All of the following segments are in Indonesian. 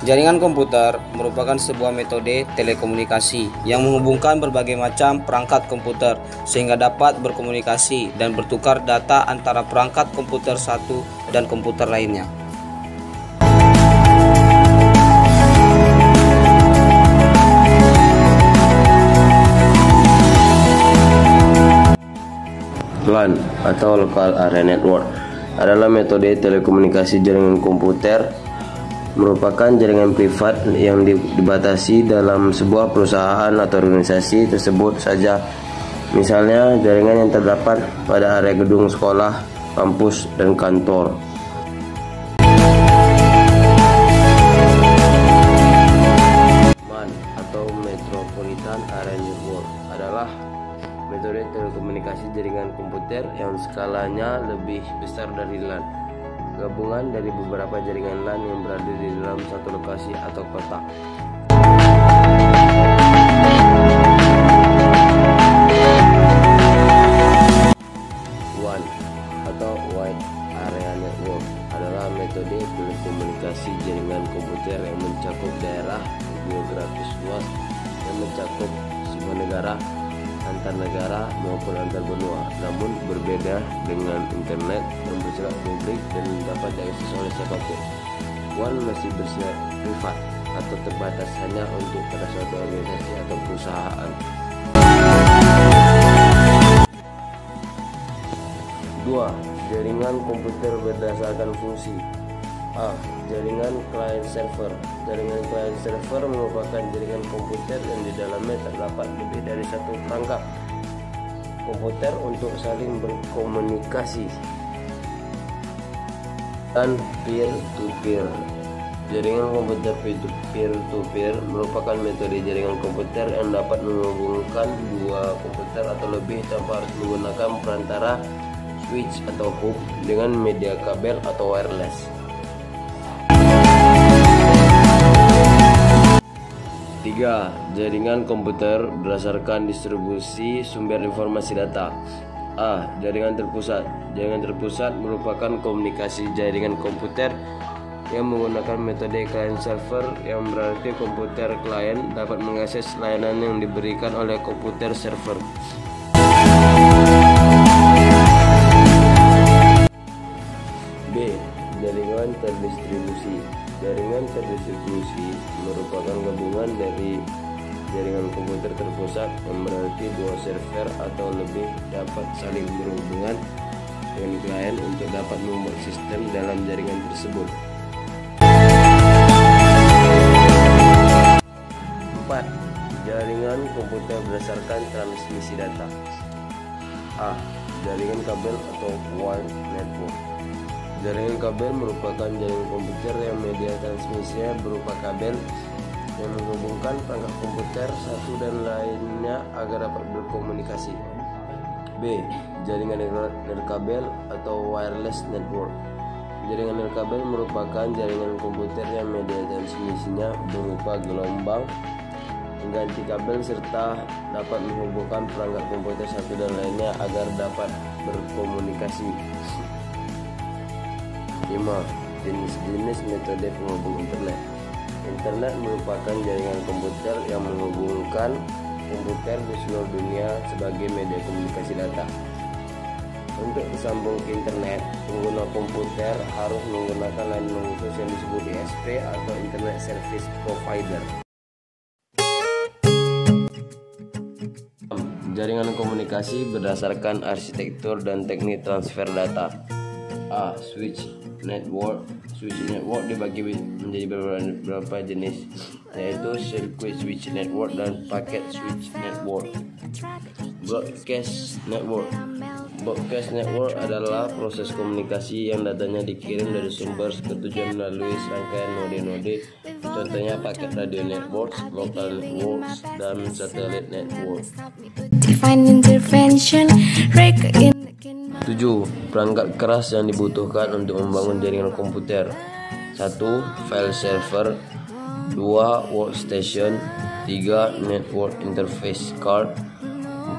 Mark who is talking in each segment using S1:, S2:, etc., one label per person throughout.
S1: Jaringan komputer merupakan sebuah metode telekomunikasi yang menghubungkan berbagai macam perangkat komputer sehingga dapat berkomunikasi dan bertukar data antara perangkat komputer satu dan komputer lainnya.
S2: LAN atau Local Area Network adalah metode telekomunikasi jaringan komputer, merupakan jaringan privat yang dibatasi dalam sebuah perusahaan atau organisasi tersebut saja. Misalnya, jaringan yang terdapat pada area gedung sekolah, kampus, dan kantor. MAN atau Metropolitan Area Network adalah metode telekomunikasi jaringan komputer yang skalanya lebih besar dari LAN. Gabungan dari beberapa jaringan LAN yang berada di dalam satu lokasi atau kota. WAN atau Wide Area Network adalah metode telekomunikasi jaringan komputer yang mencakup daerah geografis luas yang mencakup semua negara, antar negara maupun antar benua, namun berbeda dengan internet yang bersifat publik dan dapat diakses oleh siapapun. WAN masih bersifat privat atau terbatas hanya untuk pada suatu organisasi atau perusahaan. 2. Jaringan komputer berdasarkan fungsi. A. Jaringan client server. Jaringan client server merupakan jaringan komputer yang di dalamnya terdapat lebih dari satu perangkat komputer untuk saling berkomunikasi. Dan peer-to-peer. Jaringan komputer peer-to-peer merupakan metode jaringan komputer yang dapat menghubungkan dua komputer atau lebih tanpa harus menggunakan perantara switch atau hub dengan media kabel atau wireless. 3. Jaringan komputer berdasarkan distribusi sumber informasi data. A. Jaringan terpusat. Jaringan terpusat merupakan komunikasi jaringan komputer yang menggunakan metode client server, yang berarti komputer klien dapat mengakses layanan yang diberikan oleh komputer server. B. Jaringan terdistribusi. Jaringan terdistribusi merupakan gabungan dari jaringan komputer terpusat, yang berarti dua server atau lebih dapat saling berhubungan dengan klien untuk dapat membuat sistem dalam jaringan tersebut. 4. Jaringan komputer berdasarkan transmisi data. A. Jaringan kabel atau wired network. Jaringan kabel merupakan jaringan komputer yang media transmisinya berupa kabel yang menghubungkan perangkat komputer satu dan lainnya agar dapat berkomunikasi. B. Jaringan nirkabel atau wireless network. Jaringan nirkabel merupakan jaringan komputer yang media transmisinya berupa gelombang mengganti kabel serta dapat menghubungkan perangkat komputer satu dan lainnya agar dapat berkomunikasi. 5. Jenis-jenis metode penghubung internet. Internet merupakan jaringan komputer yang menghubungkan komputer di seluruh dunia sebagai media komunikasi data. Untuk disambung ke internet, pengguna komputer harus menggunakan layanan khusus yang disebut ISP atau Internet Service Provider. Jaringan komunikasi berdasarkan arsitektur dan teknik transfer data. A. Switch network. Switch network dibagi menjadi beberapa jenis, yaitu circuit switch network dan packet switch network. Broadcast network. Broadcast network adalah proses komunikasi yang datanya dikirim dari sumber ke tujuan melalui serangkaian node-node. Contohnya paket radio networks, local networks, dan satellite network. 7. Perangkat keras yang dibutuhkan untuk membangun jaringan komputer. 1. File server. 2. Workstation. 3. Network interface card.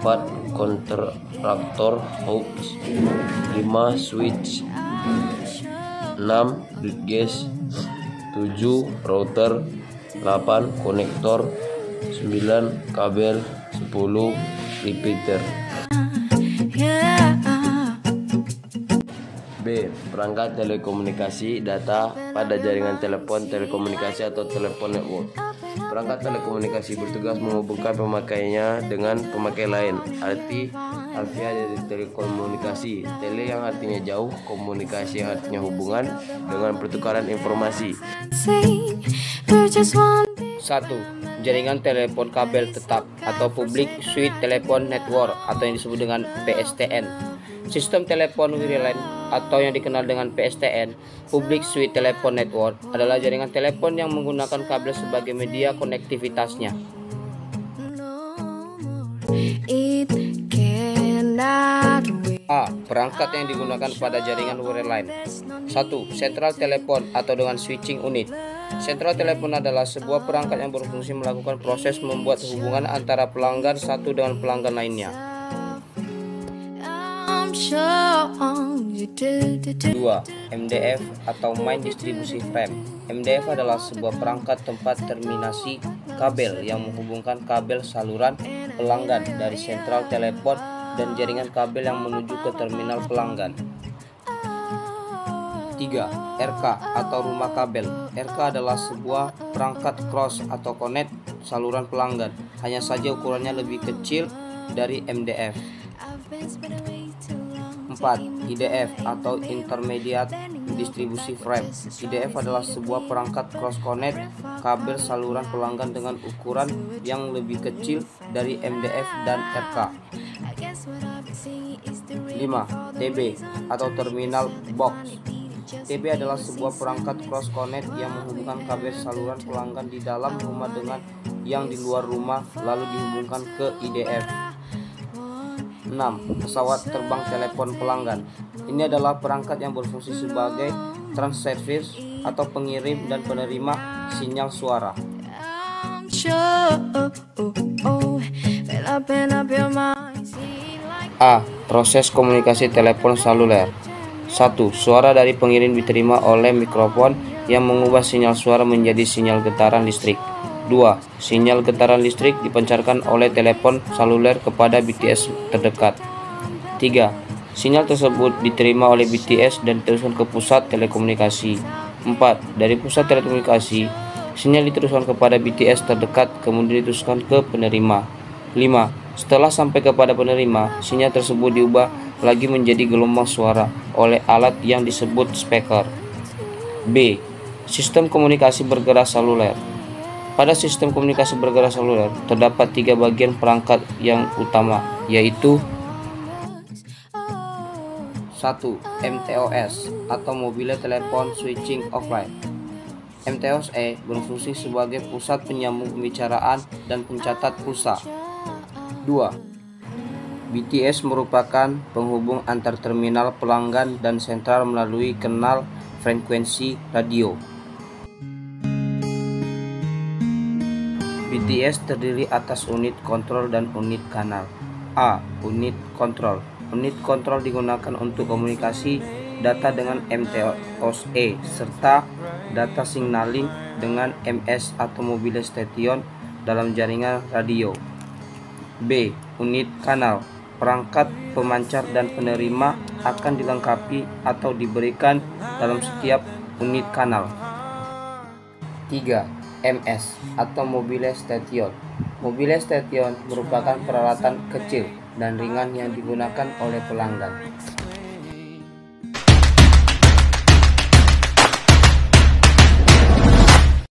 S2: 4. Kontraktor hubs. 5. Switch. 6. Bridge. 7 router, 8 konektor, 9 kabel, 10 repeater. B. Perangkat telekomunikasi data pada jaringan telepon telekomunikasi atau telepon network. Perangkat telekomunikasi bertugas menghubungkan pemakainya dengan pemakai lain. Harfiah dari telekomunikasi, tele yang artinya jauh, komunikasi yang artinya hubungan dengan pertukaran informasi.
S1: 1. Jaringan telepon kabel tetap atau Public Switch Telephone Network atau yang disebut dengan PSTN. Sistem telepon wireline atau yang dikenal dengan PSTN, Public Switch Telephone Network, adalah jaringan telepon yang menggunakan kabel sebagai media konektivitasnya. A. Perangkat yang digunakan pada jaringan wireline. 1. Central Telephone atau dengan switching unit. Central Telephone adalah sebuah perangkat yang berfungsi melakukan proses membuat hubungan antara pelanggan satu dengan pelanggan lainnya. 2. MDF atau Main Distribution Frame. MDF adalah sebuah perangkat tempat terminasi kabel yang menghubungkan kabel saluran pelanggan dari sentral telepon dan jaringan kabel yang menuju ke terminal pelanggan. 3. RK atau rumah kabel. RK adalah sebuah perangkat cross atau connect saluran pelanggan, hanya saja ukurannya lebih kecil dari MDF. 4. IDF atau Intermediate Distribution Frame. IDF adalah sebuah perangkat cross connect kabel saluran pelanggan dengan ukuran yang lebih kecil dari MDF dan RK. 5. TB atau Terminal Box. TB adalah sebuah perangkat cross connect yang menghubungkan kabel saluran pelanggan di dalam rumah dengan yang di luar rumah lalu dihubungkan ke IDF. 6. Pesawat terbang telepon pelanggan. Ini adalah perangkat yang berfungsi sebagai transceiver atau pengirim dan penerima sinyal suara. A. Proses komunikasi telepon seluler. 1. Suara dari pengirim diterima oleh mikrofon yang mengubah sinyal suara menjadi sinyal getaran listrik. 2. Sinyal getaran listrik dipancarkan oleh telepon seluler kepada BTS terdekat. 3. Sinyal tersebut diterima oleh BTS dan diteruskan ke pusat telekomunikasi. 4. Dari pusat telekomunikasi, sinyal diteruskan kepada BTS terdekat kemudian diteruskan ke penerima. 5. Setelah sampai kepada penerima, sinyal tersebut diubah lagi menjadi gelombang suara oleh alat yang disebut speaker. B. Sistem komunikasi bergerak seluler. Pada sistem komunikasi bergerak seluler terdapat 3 bagian perangkat yang utama, yaitu 1. MTOS atau Mobile Telephone Switching Offline. MTOS berfungsi sebagai pusat penyambung pembicaraan dan pencatat pulsa. 2. BTS merupakan penghubung antar terminal pelanggan dan sentral melalui kanal frekuensi radio. BTS terdiri atas unit kontrol dan unit kanal. A. Unit kontrol. Unit kontrol digunakan untuk komunikasi data dengan MTOS serta data signaling dengan MS atau mobile station dalam jaringan radio. B. Unit kanal. Perangkat pemancar dan penerima akan dilengkapi atau diberikan dalam setiap unit kanal. 3. MS atau Mobile Station. Mobile Station merupakan peralatan kecil dan ringan yang digunakan oleh pelanggan.